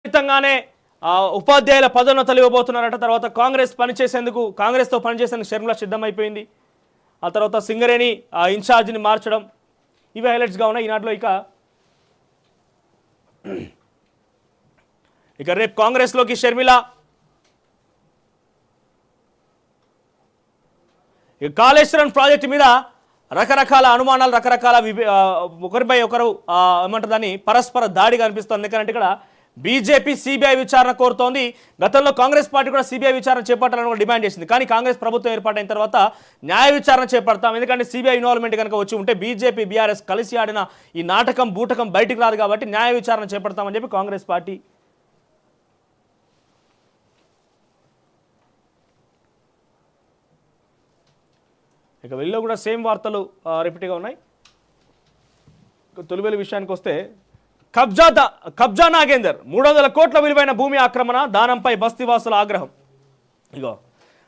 ఖచ్చితంగానే ఉపాధ్యాయుల పదోన్నతులు ఇవ్వబోతున్నారట. తర్వాత కాంగ్రెస్తో పనిచేసేందుకు షర్మిల సిద్ధమైపోయింది. ఆ తర్వాత సింగరేణి ఇన్ఛార్జిని మార్చడం, ఇవి హైలైట్స్గా ఉన్నాయి ఈనాటిలో. ఇక రేపు కాంగ్రెస్లోకి షర్మిల. కాళేశ్వరం ప్రాజెక్టు మీద రకరకాల అనుమానాలు, రకరకాల ఒకరిపై ఒకరు ఏమంటారు దాన్ని పరస్పర దాడి కనిపిస్తుంది. ఎందుకంటే ఇక్కడ బీజేపీ సిబిఐ విచారణ కోరుతోంది. గతంలో కాంగ్రెస్ పార్టీ కూడా సిబిఐ విచారణ చేపట్టాలని కూడా డిమాండ్ చేసింది. కానీ కాంగ్రెస్ ప్రభుత్వం ఏర్పాటైన తర్వాత న్యాయ విచారణ చేపడతాం, ఎందుకంటే సిబిఐ ఇన్వాల్వ్మెంట్ కనుక వచ్చి ఉంటే బీజేపీ బీఆర్ఎస్ కలిసి ఆడిన ఈ నాటకం బూటకం బయటికి రాదు కాబట్టి న్యాయ విచారణ చేపడతామని చెప్పి కాంగ్రెస్ పార్టీ. ఇక వెళ్ళిలో కూడా సేమ్ వార్తలు రిపీట్గా ఉన్నాయి. తొలివేలు విషయానికి వస్తే కబ్జా నాగేందర్ 300 కోట్ల విలువైన భూమి ఆక్రమణ, దానంపై బస్తీవాసుల ఆగ్రహం. ఇగో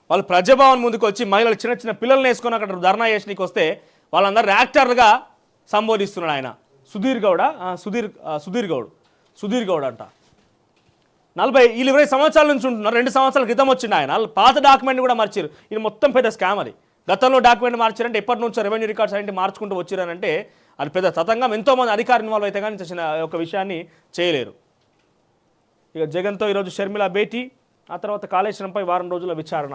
వాళ్ళు ప్రజాభవన్ ముందుకు వచ్చి మహిళలు చిన్న చిన్న పిల్లల్ని వేసుకొని అక్కడ ధర్నా చేసినకి వస్తే వాళ్ళందరూ యాక్టర్లుగా సంబోధిస్తున్నాడు ఆయన. సుధీర్ గౌడ్ అంట. 20 సంవత్సరాల నుంచి ఉంటున్నారు. 2 సంవత్సరాల క్రితం వచ్చింది ఆయన. పాత డాక్యుమెంట్ కూడా మార్చారు. ఇది మొత్తం పెద్ద స్కామ్. అది గతంలో డాక్యుమెంట్ మార్చారంటే ఎప్పటి నుంచో రెవెన్యూ రికార్డ్స్ అంటే మార్చుకుంటూ వచ్చారనంటే అది పెద్ద తతంగం. ఎంతోమంది అధికారులు ఇన్వాల్వ్ అయితే కానీ చిన్న ఒక విషయాన్ని చేయలేరు. ఇక జగన్తో ఈరోజు షర్మిల భేటీ, ఆ తర్వాత కాళేశ్వరంపై వారం రోజుల విచారణ.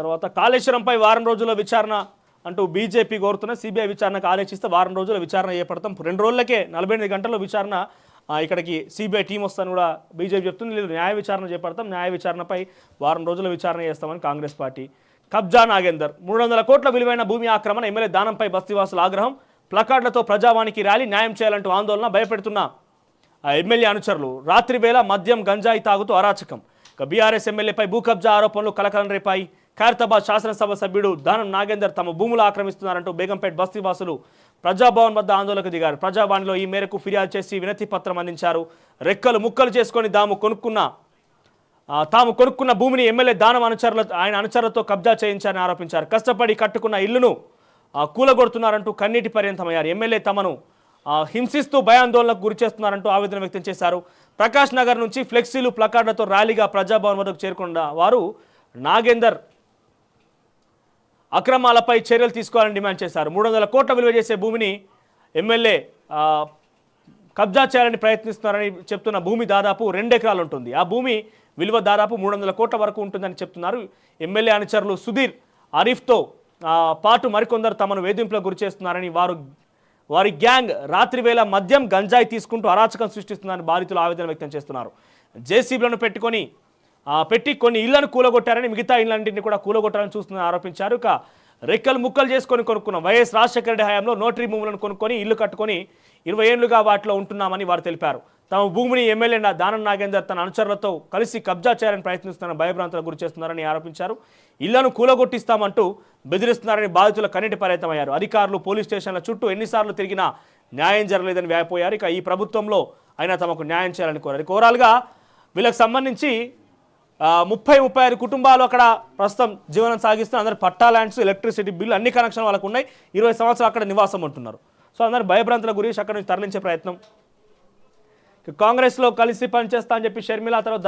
తర్వాత కాళేశ్వరంపై వారం రోజుల విచారణ అంటూ బీజేపీ కోరుతున్న సిబిఐ విచారణకు ఆదేశిస్తే వారం రోజుల విచారణ చేపడతాం. 2 రోజులకే 48 గంటల్లో విచారణ ఇక్కడికి సిబిఐ టీం వస్తాను కూడా బీజేపీ చెప్తుంది. లేదు న్యాయ విచారణ చేపడతాం, న్యాయ విచారణపై వారం రోజుల విచారణ చేస్తామని కాంగ్రెస్ పార్టీ. కబ్జా నాగేందర్ 300 కోట్ల విలువైన భూమి ఆక్రమణ, ఎమ్మెల్యే దానంపై బస్తీవాసుల ఆగ్రహం, ప్లకార్డులతో ప్రజావానికి ర్యాలీ, న్యాయం చేయాలంటూ ఆందోళన, భయపెడుతున్న ఎమ్మెల్యే అనుచరులు, రాత్రి వేళ మద్యం గంజాయి తాగుతూ అరాచకం. ఇక బీఆర్ఎస్ ఎమ్మెల్యేపై భూ కబ్జా ఆరోపణలు కలకలం రేపాయి. ఖైరతాబాద్ శాసనసభ సభ్యుడు దానం నాగేందర్ తమ భూములు ఆక్రమిస్తున్నారంటూ బేగంపేట బస్తీవాసులు ప్రజాభవన్ వద్ద ఆందోళనకు దిగారు. ప్రజావాణిలో ఈ మేరకు ఫిర్యాదు చేసి వినతి పత్రం అందించారు. రెక్కలు ముక్కలు చేసుకొని తాము కొనుక్కున్న భూమిని ఎమ్మెల్యే దానం ఆయన అనుచరులతో కబ్జా చేయించారని ఆరోపించారు. కష్టపడి కట్టుకున్న ఇల్లును కూలగొడుతున్నారంటూ కన్నీటి పర్యంతమయ్యారు. ఎమ్మెల్యే తమను హింసిస్తూ భయాందోళనకు గురి చేస్తున్నారంటూ ఆవేదన వ్యక్తం చేశారు. ప్రకాష్ నగర్ నుంచి ఫ్లెక్సీలు, ప్లకార్డులతో ర్యాలీగా ప్రజాభవన్ వద్దకు చేరుకున్న వారు నాగేందర్ అక్రమాలపై చర్యలు తీసుకోవాలని డిమాండ్ చేశారు. 300 కోట్ల విలువ చేసే భూమిని ఎమ్మెల్యే కబ్జా చేయాలని ప్రయత్నిస్తున్నారని చెప్తున్న భూమి దాదాపు 2 ఎకరాలు ఉంటుంది. ఆ భూమి విలువ దాదాపు 300 కోట్ల వరకు ఉంటుందని చెప్తున్నారు. ఎమ్మెల్యే అనుచరులు సుధీర్, అరీఫ్తో పాటు మరికొందరు తమను వేధింపులకు గురి చేస్తున్నారని, వారి గ్యాంగ్ రాత్రి వేళ మద్యం గంజాయి తీసుకుంటూ అరాచకం సృష్టిస్తున్నారని బాధితులు ఆవేదన వ్యక్తం చేస్తున్నారు. జేసీబీలను పెట్టి కొన్ని ఇళ్లను కూలగొట్టారని, మిగతా ఇళ్లన్నింటినీ కూడా కూలగొట్టాలని చూస్తున్నారని ఆరోపించారు. ఇక రెక్కలు ముక్కలు చేసుకొని కొనుక్కున్న వైఎస్ రాజశేఖర రెడ్డి హయాంలో నోటరీ భూములను కొనుక్కొని ఇల్లు కట్టుకొని 20 ఏళ్లుగా వాటిలో ఉంటున్నామని వారు తెలిపారు. తమ భూమిని ఎమ్మెల్యే దానం నాగేందర్ తన అనుచరులతో కలిసి కబ్జా చేయాలని ప్రయత్నిస్తున్నారని, భయభ్రాంతులకు గురి చేస్తున్నారని ఆరోపించారు. ఇళ్లను కూలగొట్టిస్తామంటూ బెదిరిస్తున్నారని బాధితుల కన్నీటి పర్యంతమయ్యారు. అధికారులు పోలీస్ స్టేషన్ల చుట్టూ ఎన్నిసార్లు తిరిగినా న్యాయం జరగలేదని వ్యాపోయారు. ఇక ఈ ప్రభుత్వంలో అయినా తమకు న్యాయం చేయాలని కోరారు. ఓవరాల్గా వీళ్ళకి సంబంధించి 30-35 కుటుంబాలు అక్కడ ప్రస్తుతం జీవనం సాగిస్తూ అందరు పట్టా ల్యాండ్స్, ఎలక్ట్రిసిటీ బిల్లు అన్ని కనెక్షన్ వాళ్ళకు ఉన్నాయి. 20 సంవత్సరాలు అక్కడ నివాసం ఉంటున్నారు. సో అందరూ భయభ్రాంతులకు గురించి అక్కడ నుంచి తరలించే ప్రయత్నం. కాంగ్రెస్లో కలిసి పనిచేస్తా అని చెప్పి షర్మిల తర్వాత